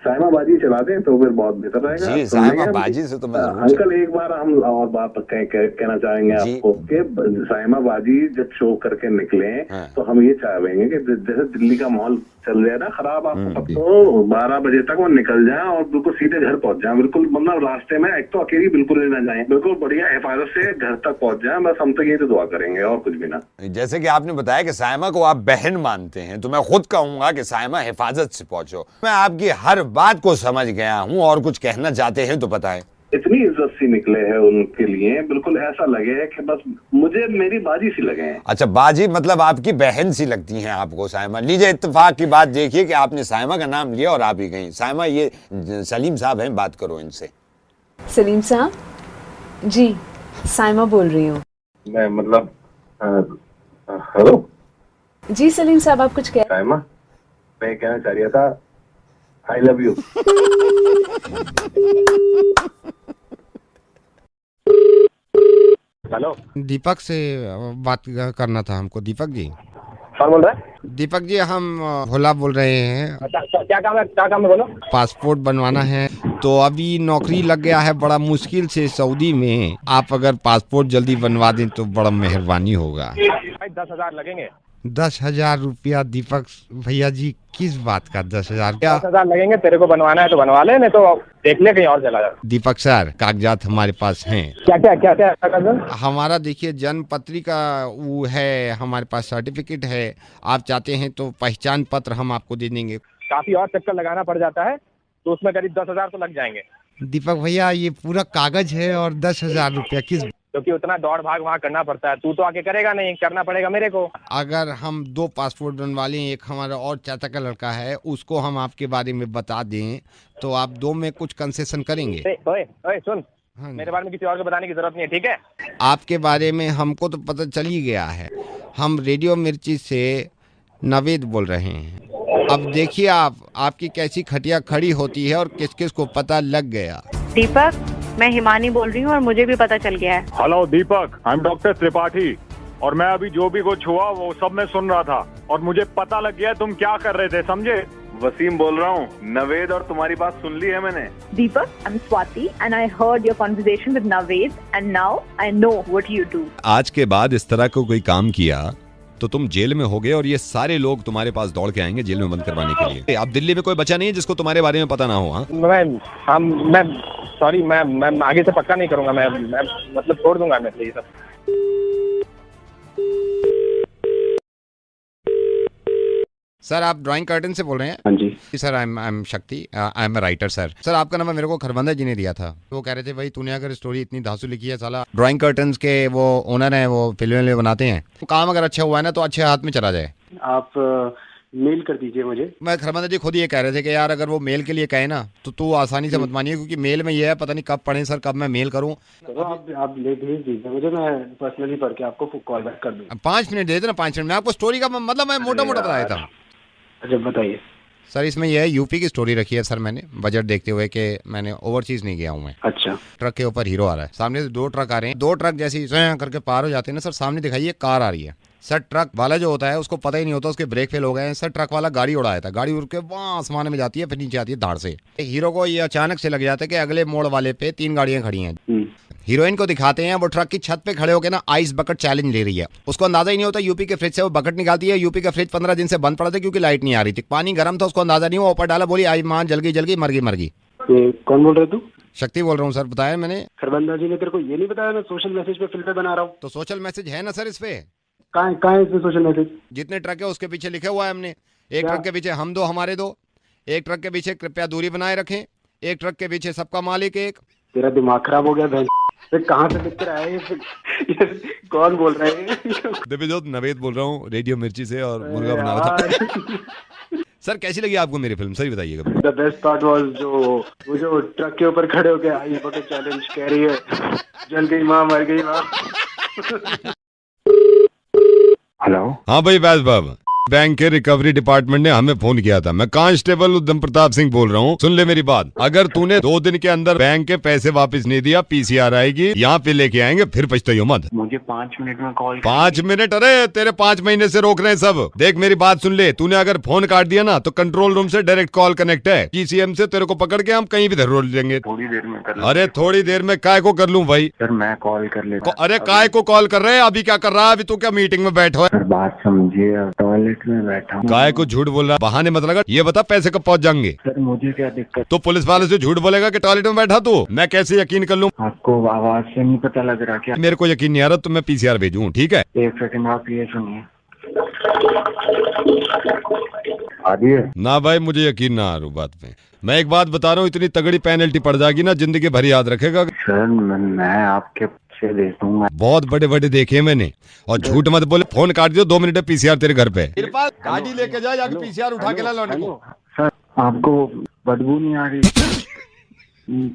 साइमा बाजी चला दें तो फिर बहुत बेहतर रहेगा। जी साइमा बाजी से तो मैं अंकल एक बार हम और बात कहना चाहेंगे आपको कि साइमा बाजी जब शो करके निकले तो हम ये चाहेंगे कि जैसे दिल्ली का माहौल चल रहा है ना खराब, आपको तो 12 बजे तक वो निकल जाए और बिल्कुल सीधे घर पहुंच जाए। बिल्कुल मतलब रास्ते में एक तो अकेली बिल्कुल ना जाए, बिल्कुल बढ़िया हिफाजत से घर तक पहुंच जाए। बस हम तो ये तो दुआ करेंगे और कुछ भी ना। जैसे कि आपने बताया कि साइमा को आप बहन मानते हैं, तो मैं खुद कहूंगा कि साइमा हिफाजत से पहुंचो। मैं आपकी हर बात को समझ गया हूँ, और कुछ कहना चाहते हैं तो बताएं। इतनी इज्जत सी निकले हैं उनके लिए, बिल्कुल ऐसा लगे कि बस मुझे मेरी बाजी सी लगे हैं। अच्छा बाजी मतलब आपकी बहन सी लगती हैं आपको साइमा। लीजिए इत्तेफाक की बात देखिए कि आपने साइमा का नाम लिया और आप ही गई। साइमा ये सलीम साहब हैं, बात करो इनसे। सलीम साहब जी, साइमा बोल रही हूँ मैं। मतलब हेलो जी सलीम साहब, आप कुछ कह? साइमा मैं कहना चाह रहा था आई लव यू। हेलो दीपक से बात करना था हमको। दीपक जी? कौन बोल रहा है? दीपक जी हम भोला बोल रहे हैं। क्या काम है बोलो। पासपोर्ट बनवाना है, तो अभी नौकरी लग गया है बड़ा मुश्किल से सऊदी में। आप अगर पासपोर्ट जल्दी बनवा दें तो बड़ा मेहरबानी होगा। 10,000 लगेंगे। 10,000 रुपया? दीपक भैया जी किस बात का 10,000? 10,000 लगेंगे। तेरे को बनवाना है तो बनवा ले, नहीं तो देख ले कहीं और चला जा। दीपक सर कागजात हमारे पास हैं। क्या हमारा देखिए जन्म पत्री का वो है, हमारे पास सर्टिफिकेट है। आप चाहते हैं तो पहचान पत्र हम आपको दे देंगे। काफी और चक्कर लगाना पड़ जाता है, तो उसमें करीब 10,000 तो लग जाएंगे। दीपक भैया ये पूरा कागज है और 10,000 रुपया किस? क्योंकि उतना दौड़ भाग वहाँ करना पड़ता है। तू तो आके करेगा नहीं, करना पड़ेगा मेरे को। अगर हम 2 पासपोर्ट बनवा लें, एक हमारा और चाचा का लड़का है, उसको हम आपके बारे में बता दें तो आप 2 में कुछ कंसेशन करेंगे? ओए ओए सुन, मेरे बारे में किसी और को बताने की जरूरत नहीं है, ठीक है? आपके बारे में हमको तो पता चल ही गया है। हम रेडियो मिर्ची से नवेद बोल रहे हैं। अब देखिए आपकी कैसी खटिया खड़ी होती है और किस किस को पता लग गया। दीपक, मैं हिमानी बोल रही हूँ और मुझे भी पता चल गया है। Hello Deepak, I M doctor Tripathi और मैं अभी जो भी कुछ हुआ वो सब मैं सुन रहा था और मुझे पता लग गया तुम क्या कर रहे थे, समझे? वसीम बोल रहा हूँ, नवेद और तुम्हारी बात सुन ली है मैंने। Deepak, I am Swati and I heard your conversation with Naved and now I know what you do. आज के बाद इस तरह का कोई काम किया तो तुम जेल में होगे और ये सारे लोग तुम्हारे पास दौड़ के आएंगे जेल में बंद करवाने के लिए। अब दिल्ली में कोई बचा नहीं है जिसको तुम्हारे बारे में पता ना हो। मैं सॉरी, मैं आगे से पक्का नहीं करूंगा। मैं मतलब छोड़ दूंगा मैं ये सब। सर आप ड्राइंग कर्टन से बोल रहे हैं? हाँ जी सर, आई एम शक्ति, I am a writer sir. Sir आपका नंबर मेरे को खरबंदा जी ने दिया था। वो कह रहे थे भाई तूने अगर स्टोरी इतनी धांसू लिखी है, साला ड्राइंग कर्टन्स के वो ओनर हैं, वो फिल्में बनाते हैं, तो काम अगर अच्छा हुआ है ना तो अच्छे हाथ में चला जाए। आप मेल कर दीजिए मुझे। मैं खरबंदा जी खुद ये कह रहे थे कि यार अगर वो मेल के लिए कहे ना तो तू आसानी से मत मानिए, क्योंकि मेल में ये है पता नहीं कब पढ़े सर, कब मैं मेल करूँ। तो आप ले भेज दीजिए मुझे, मैं पर्सनली पढ़ के आपको कॉल बैक कर दूँगा। 5 मिनट दे देना, 5 मिनट में आपको स्टोरी का मतलब मैं मोटा मोटा बताया था। अच्छा बताइए सर। इसमें यह है यूपी की स्टोरी रखी है सर मैंने, बजट देखते हुए कि मैंने ओवरसीज नहीं गया हूँ मैं। अच्छा। ट्रक के ऊपर हीरो आ रहा है, सामने से 2 ट्रक आ रहे हैं, 2 ट्रक जैसे करके पार हो जाते हैं ना सर, सामने दिखाइए कार आ रही है सर। ट्रक वाला जो होता है उसको पता ही नहीं होता, उसके ब्रेक फेल हो गए हैं सर। ट्रक वाला गाड़ी उड़ाया था, गाड़ी उड़ के वहाँ आसमान में जाती है, फिर नीचे आती है धाड़ से। हीरो को ये अचानक से लग जाता है कि अगले मोड़ वाले पे 3 गाड़ियां खड़ी हैं। हीरोइन को दिखाते हैं वो ट्रक की छत पे खड़े होकर ना आइस बकेट चैलेंज ले रही है। उसको अंदाजा ही नहीं होता, यूपी के फ्रिज से वो बकेट निकालती है। यूपी का फ्रिज 15 दिन से बंद पड़ा था क्योंकि लाइट नहीं आ रही थी, पानी गर्म था, उसको अंदाजा नहीं हुआ, ऊपर डाला, बोली आई मां जल गई मर गई। कौन बोल रहे तू? शक्ति बोल रहा हूँ सर, बताया मैंने। खरबंदा जी ने तेरे को ये नहीं बताया मैं सोशल मैसेज पे फिल्में बना रहा हूँ? तो सोशल मैसेज है ना सर इस पे। कहाँ है इसमें सोशल मैसेज? जितने ट्रक है उसके पीछे लिखा हुआ है हमने। एक ट्रक के पीछे हम 2 हमारे 2, एक ट्रक के पीछे कृपया दूरी बनाए रखें, एक ट्रक के पीछे सबका मालिक एक। तेरा दिमाग खराब हो गया बहन, कहाँ से लिख कर आए ये कौन बोल रहे हैं? दिव्यजोत नवेद बोल रहा हूँ रेडियो मिर्ची से और मुर्गा बना रहा था। सर कैसी लगी आपको मेरी फिल्म, सही बताइएगा। द बेस्ट पार्ट वाज जो ट्रक के ऊपर खड़े होके आई बकेट चैलेंज कह रही है जल गई माँ मर गई माँ। हेलो, हाँ भाई वैस बाब, बैंक के रिकवरी डिपार्टमेंट ने हमें फोन किया था। मैं कांस्टेबल उद्धम प्रताप सिंह बोल रहा हूँ। सुन ले मेरी बात, अगर तूने 2 दिन के अंदर बैंक के पैसे वापस नहीं दिया, पीसीआर आएगी, यहाँ पे लेके आएंगे, फिर पछताइयो मत। मुझे 5 मिनट में कॉल। 5 मिनट? अरे तेरे 5 महीने से रोक रहे हैं सब। देख मेरी बात सुन ले, तूने अगर फोन काट दिया ना तो कंट्रोल रूम से डायरेक्ट कॉल कनेक्ट है, जीसीएम से तेरे को पकड़ के हम कहीं भी धरोड़ लेंगे। थोड़ी देर में कर। अरे थोड़ी देर में काय को कर लूँ भाई? सर मैं कॉल कर लेता। अरे काय को कॉल कर रहे हैं? अभी क्या कर रहा है? अभी तू क्या मीटिंग में बैठा है? बात समझिए, टॉयलेट में बैठा हूँ। काय को झूठ बोल रहा, बहाने मत लगा। ये बता पैसे कब पहुंच जाएंगे? सर मुझे क्या दिक्कत? तो पुलिस वाले से झूठ बोलेगा कि टॉयलेट में बैठा तू? मैं कैसे यकीन कर लूं? आपको आवाज से नहीं पता लग रहा क्या? मेरे को यकीन नहीं आ रहा, तो मैं पीसीआर भेजूं, ठीक है? 1 सेकंड आप ये सुनिए। आ रही है? ना भाई मुझे यकीन ना आ रहा बात पे। मैं एक बात बता रहा हूँ, इतनी तगड़ी पेनल्टी पड़ जाएगी ना, जिंदगी भर याद रखेगा। सर मैं आपके से दे दूंगा। बहुत बड़े बड़े देखे मैंने, और झूठ मत बोले। फोन काट दियो, 2 मिनट में पीसीआर तेरे घर पे। मेरे पास गाड़ी लेके जा, जाके पीसीआर उठा के ला लौटे को। सर आपको बदबू नहीं आ रही?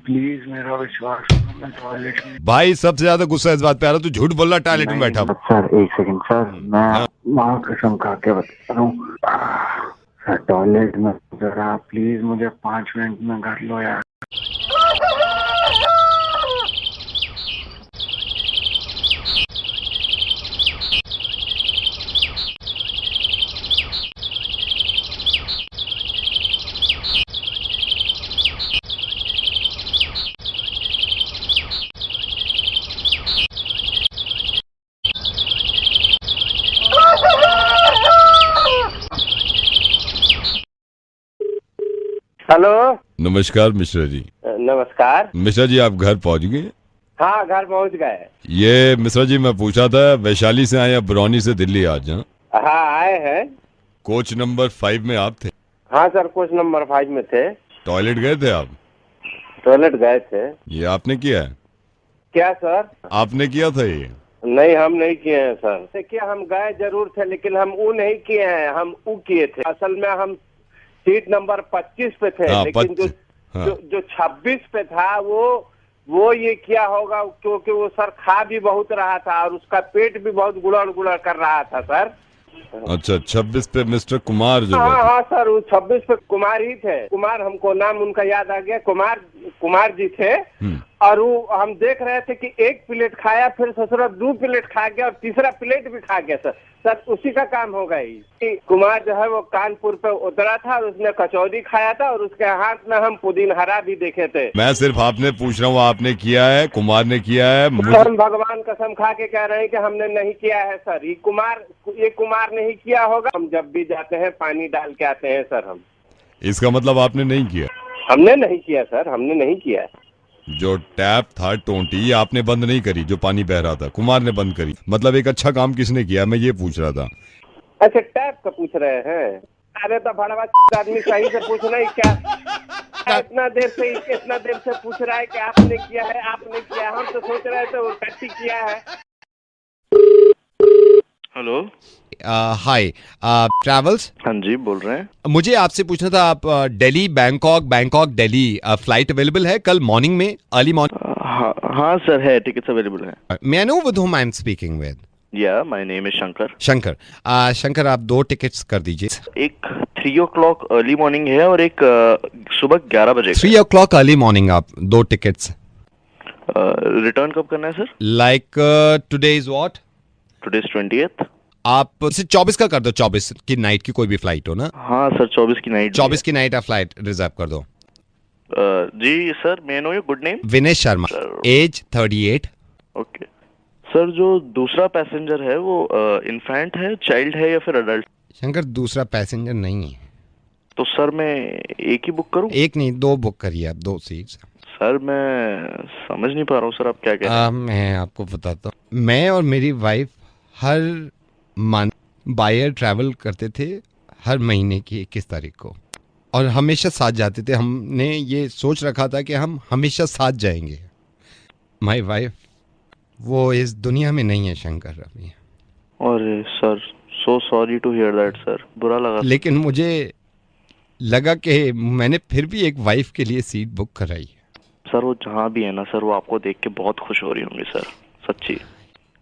प्लीज मेरा विश्वास। भाई सबसे ज्यादा गुस्सा इस बात पे आ रहा, तू झूठ बोल रहा टॉयलेट में बैठा। सर 1 सेकंड सर, मैं माँ कसम खा के बता रहा हूँ सर, टॉयलेट में जरा प्लीज मुझे 5 मिनट में कर लो यार। हेलो, नमस्कार मिश्रा जी। नमस्कार मिश्रा जी, आप घर पहुंच गए? हाँ घर पहुंच गए। ये मिश्रा जी मैं पूछा था, वैशाली से आए, बरौनी से दिल्ली आज? हाँ आए हैं। कोच नंबर 5 में आप थे? हाँ सर, कोच नंबर 5 में थे। टॉयलेट गए थे आप? टॉयलेट गए थे। ये आपने किया है? क्या सर? आपने किया था ये? नहीं, हम नहीं किए हैं सर। देखिए, हम गए जरूर थे, लेकिन हम वो नहीं किए हैं, हम वो किए थे। असल में हम सीट नंबर 25 पे थे, लेकिन जो 26 पे था वो ये किया होगा, क्योंकि वो सर खा भी बहुत रहा था और उसका पेट भी बहुत गुड़र गुड़र कर रहा था सर। अच्छा, 26 पे मिस्टर कुमार जो हाँ सर, वो 26 पे कुमार ही थे। कुमार, हमको नाम उनका याद आ गया, कुमार जी थे। और वो हम देख रहे थे कि एक प्लेट खाया, फिर ससुरा 2 प्लेट खा गया और तीसरा प्लेट भी खा गया सर उसी का काम होगा ही। कुमार जो है वो कानपुर पे उतरा था और उसने कचौड़ी खाया था और उसके हाथ में हम पुदीनहरा भी देखे थे। मैं सिर्फ आपने पूछ रहा हूँ, आपने किया है, कुमार ने किया है? हम भगवान कसम खा के कह रहे हैं कि हमने नहीं किया है सर। ये कुमार नहीं किया होगा। हम जब भी जाते हैं पानी डाल के आते हैं सर। हम इसका मतलब आपने नहीं किया? हमने नहीं किया सर, हमने नहीं किया है। जो टैप था टोंटी आपने बंद नहीं करी, जो पानी बह रहा था कुमार ने बंद करी। मतलब एक अच्छा काम किसने किया, मैं ये पूछ रहा था। अच्छा, टैप का पूछ रहे हैं? अरे तो भड़वा आदमी सही से पूछना ही क्या? इतना देर से पूछ रहा है कि आपने किया है, आपने किया। हम तो सोच रहे थे वो टट्टी किया है। हेलो, हाय, ट्रैवल्स? हाँ जी, बोल रहे हैं। मुझे आपसे पूछना था, आप Delhi Bangkok Delhi flight available है कल मॉर्निंग में, अर्ली मॉर्निंग? हाँ सर, है, टिकट्स अवेलेबल है। May I know with whom I am speaking with? Yeah, my name is Shankar. Shankar, आप 2 टिकट्स कर दीजिए। एक 3 o'clock अर्ली मॉर्निंग है और एक सुबह 11 बजे। 3 o'clock अर्ली मॉर्निंग, आप 2 टिकट्स। रिटर्न कब करना है sir? Like today is what? Today is 20th। आप 24 का कर दो, 24 की नाइट की कोई भी फ्लाइट हो ना? हाँ सर, 24 की नाइट। 24 की नाइट आप फ्लाइट रिजर्व कर दो। जी sir, may I know your good name? Vinesh Sharma, age 38। Okay sir, जो दूसरा पैसेंजर है वो इन्फेंट है, चाइल्ड है या फिर अडल्ट? शंकर, दूसरा पैसेंजर नहीं है। तो सर मैं एक ही बुक करूं? एक नहीं, 2 बुक करिए आप, 2 सीट्स। सर मैं समझ नहीं पा रहा हूँ सर, आप क्या कह रहे हैं? मैं आपको बताता हूँ। मैं और मेरी wife her month by air travel करते थे, हर महीने की 21 तारीख को, और हमेशा साथ जाते थे। हमने ये सोच रखा था कि हम हमेशा साथ जाएंगे। माय वाइफ वो इस दुनिया में नहीं है शंकर अभी। अरे sir, so sorry to hear that sir, बुरा लगा। लेकिन मुझे लगा कि मैंने फिर भी एक वाइफ के लिए सीट बुक कराई है। सर वो जहाँ भी है ना सर, वो आपको देख के बहुत खुश हो रही होंगी सर, सच्ची।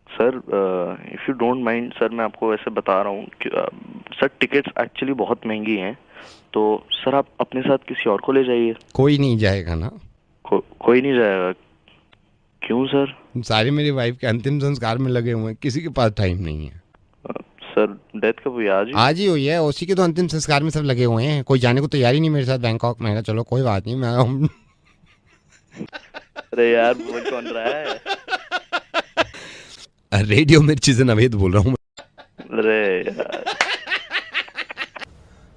Sir if you don't mind sir, मैं आपको वैसे बता रहा हूँ कि सर टिकट्स एक्चुअली बहुत महंगी हैं, तो सर आप अपने साथ किसी और को ले जाइए। कोई नहीं जाएगा ना? कोई नहीं जाएगा? क्यों सर? सारे मेरी वाइफ के अंतिम संस्कार में लगे हुए हैं, किसी के पास टाइम नहीं है। सर डेथ कब हुई? आज ही हुई है। उसी के तो अंतिम संस्कार में सब लगे हुए हैं। कोई जाने को तैयार ही नहीं मेरे साथ बैंकॉक। मैं चलो कोई बात नहीं, मैं अरे यार, बोल कौन रहा है? रेडियो मिर्ची से नवेद बोल रहा हूँ। अरे यार,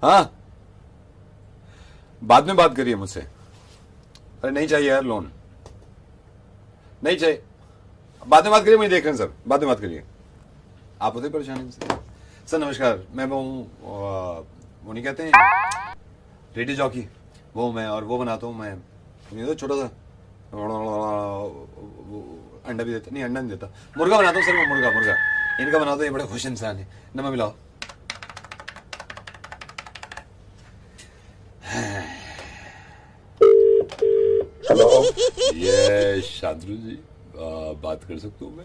हाँ, बाद में बात करिए मुझसे। अरे नहीं चाहिए यार लोन, नहीं चाहिए, बाद में बात करिए। मुझे देख रहे हैं सर, बाद में बात करिए। आप होते परेशानी से। सर नमस्कार, मैं वो हूँ, वो नहीं कहते हैं रेडियो जॉकी, वो मैं, और वो बनाता हूँ मैं, तो छोटा सा अंडा भी देता, नहीं अंडा नहीं देता, मुर्गा बनाता हूँ सर। मैं मुर्गा इनका बनाता हूँ। ये बड़े खुश इंसान है। नमक मिलाओ। हेलो, ये शादरू जी, बात कर सकता हूँ मैं?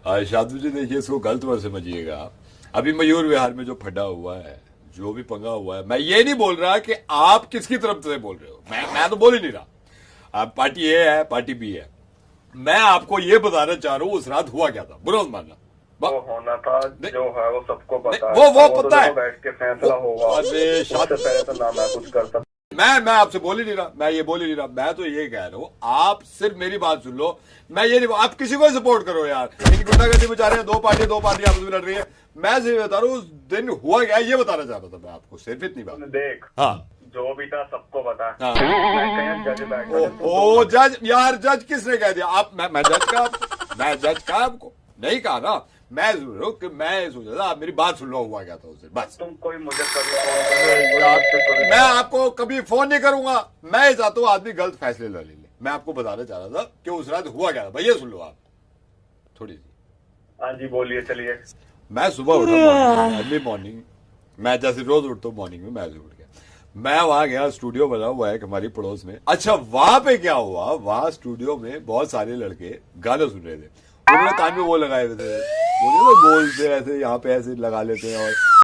हाँ शादरू जी, देखिए इसको गलत मत समझिएगा। अभी मयूर विहार में जो फटा हुआ है, जो भी पंगा हुआ है, मैं ये नहीं बोल रहा कि आप किसकी तरफ से बोल रहे हो। मैं तो बोल ही नहीं रहा। आप पार्टी ए है, पार्टी बी है। मैं आपको ये बताना चाह रहा हूँ उस रात हुआ क्या था। बुरा मत मानना। वो होना था जो है वो सबको पता है। वो पता है, बैठ के फैसला होगा। उससे पहले तो ना मैं कुछ कर सकता। मैं आपसे बोल ही नहीं रहा, मैं ये बोल ही नहीं रहा। मैं तो ये कह रहा हूँ, आप सिर्फ मेरी बात सुन लो। मैं ये नहीं, आप किसी को सपोर्ट करो यार। इनकी गुंडागर्दी में जा रहे हैं, दो पार्टी आपस में लड़ रही है। मैं सिर्फ बता रहा हूँ उस दिन हुआ क्या, ये बताना चाहता था मैं आपको, सिर्फ इतनी बात। देख, हाँ, जो भी था सबको बता। ओ जज यार, जज किसने कह दिया? आप मैं जज का, मैं जज का आपको नहीं कहा ना। मैं सोचा था आप मेरी बात सुन लो, हुआ क्या था उस दिन, बस। तुम कोई मुझे मैं आपको कभी फोन नहीं करूंगा। मैं चाहता हूँ आदमी गलत फैसले ले ले। मैं आपको बताना चाह रहा था कि उस रात हुआ क्या था। भैया सुन लो आप थोड़ी सी। हाँ जी बोलिए, चलिए। मैं सुबह उठा अर्ली मॉर्निंग, मैं जैसे रोज उठता हूँ मॉर्निंग में, मैं उठ गया, मैं वहां गया, स्टूडियो बना हुआ है हमारी पड़ोस में। अच्छा वहां पे क्या हुआ, वहां स्टूडियो में बहुत सारे लड़के गाने सुन रहे थे, उन्होंने कान में वो लगाए हुए थे, बोलते ऐसे यहाँ पे ऐसे लगा लेते हैं और